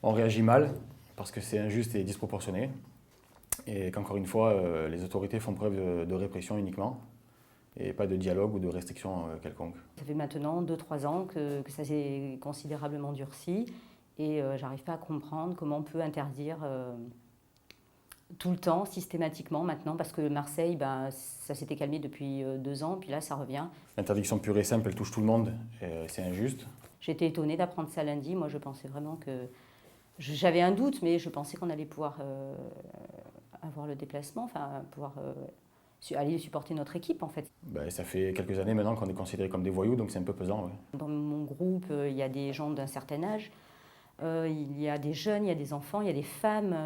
On réagit mal parce que c'est injuste et disproportionné et qu'encore une fois, les autorités font preuve de répression uniquement et pas de dialogue ou de restriction quelconque. Ça fait maintenant 2-3 ans que ça s'est considérablement durci et j'arrive pas à comprendre comment on peut interdire tout le temps, systématiquement maintenant, parce que Marseille, ça s'était calmé depuis 2 ans, puis là ça revient. L'interdiction pure et simple, elle touche tout le monde, c'est injuste. J'étais étonnée d'apprendre ça lundi, moi je pensais vraiment que... J'avais un doute, mais je pensais qu'on allait pouvoir avoir le déplacement, enfin pouvoir aller supporter notre équipe en fait. Ça fait quelques années maintenant qu'on est considérés comme des voyous, donc c'est un peu pesant. Ouais. Dans mon groupe, il y a des gens d'un certain âge, il y a des jeunes, il y a des enfants, il y a des femmes.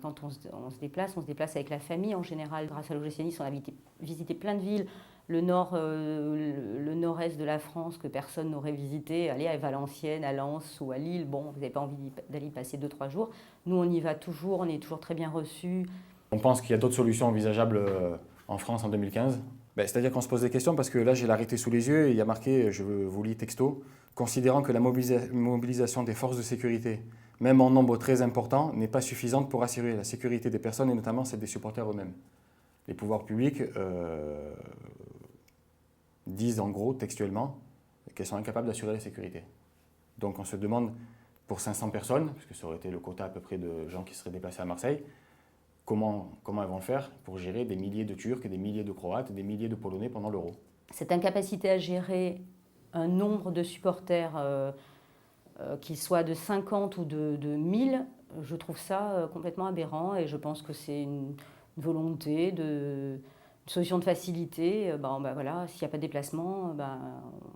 Quand on se déplace avec la famille en général. Grâce à l'OGC Nice, on a visité plein de villes. Le nord-est de la France que personne n'aurait visité, aller à Valenciennes, à Lens ou à Lille, bon, vous n'avez pas envie d'aller y passer 2-3 jours. Nous, on y va toujours, on est toujours très bien reçus. On pense qu'il y a d'autres solutions envisageables en France en 2015. C'est-à-dire qu'on se pose des questions parce que là, j'ai l'arrêté sous les yeux et il y a marqué, je vous lis texto, considérant que la mobilisation des forces de sécurité, même en nombre très important, n'est pas suffisante pour assurer la sécurité des personnes et notamment celle des supporters eux-mêmes. Les pouvoirs publics disent en gros, textuellement, qu'elles sont incapables d'assurer la sécurité. Donc on se demande, pour 500 personnes, puisque ça aurait été le quota à peu près de gens qui seraient déplacés à Marseille, comment elles vont le faire pour gérer des milliers de Turcs, des milliers de Croates, des milliers de Polonais pendant l'Euro. Cette incapacité à gérer un nombre de supporters, qu'il soit de 50 ou de 1000, je trouve ça complètement aberrant et je pense que c'est une volonté une solution de facilité. Voilà, s'il n'y a pas de déplacement,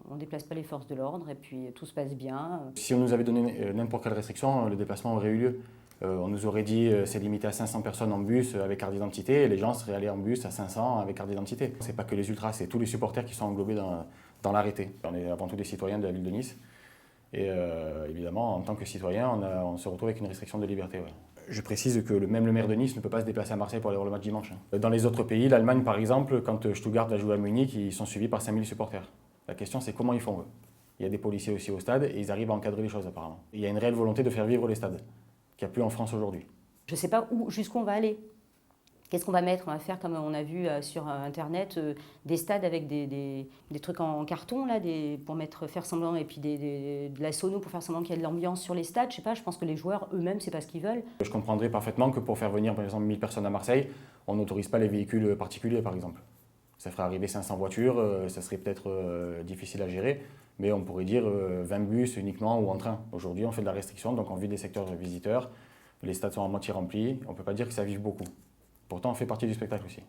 on ne déplace pas les forces de l'ordre et puis tout se passe bien. Si on nous avait donné n'importe quelle restriction, le déplacement aurait eu lieu. On nous aurait dit c'est limité à 500 personnes en bus avec carte d'identité et les gens seraient allés en bus à 500 avec carte d'identité. C'est pas que les ultras, c'est tous les supporters qui sont englobés dans l'arrêté. On est avant tout des citoyens de la ville de Nice et évidemment en tant que citoyen on se retrouve avec une restriction de liberté. Ouais. Je précise que même le maire de Nice ne peut pas se déplacer à Marseille pour aller voir le match dimanche. Dans les autres pays, l'Allemagne par exemple, quand Stuttgart va jouer à Munich, ils sont suivis par 5000 supporters. La question c'est comment ils font eux. Il y a des policiers aussi au stade et ils arrivent à encadrer les choses apparemment. Il y a une réelle volonté de faire vivre les stades, qu'il n'y a plus en France aujourd'hui. Je ne sais pas jusqu'où on va aller. Qu'est-ce qu'on va mettre? On va faire comme on a vu sur Internet, des stades avec des trucs en carton là, pour faire semblant, et puis de la sono pour faire semblant qu'il y a de l'ambiance sur les stades. Je sais pas, je pense que les joueurs eux-mêmes, c'est pas ce qu'ils veulent. Je comprendrais parfaitement que pour faire venir par exemple 1000 personnes à Marseille, on n'autorise pas les véhicules particuliers par exemple. Ça ferait arriver 500 voitures, ça serait peut-être difficile à gérer, mais on pourrait dire 20 bus uniquement ou en train. Aujourd'hui, on fait de la restriction, donc on vide des secteurs visiteurs, les stades sont à moitié remplis, on ne peut pas dire que ça vive beaucoup. Pourtant, on fait partie du spectacle aussi.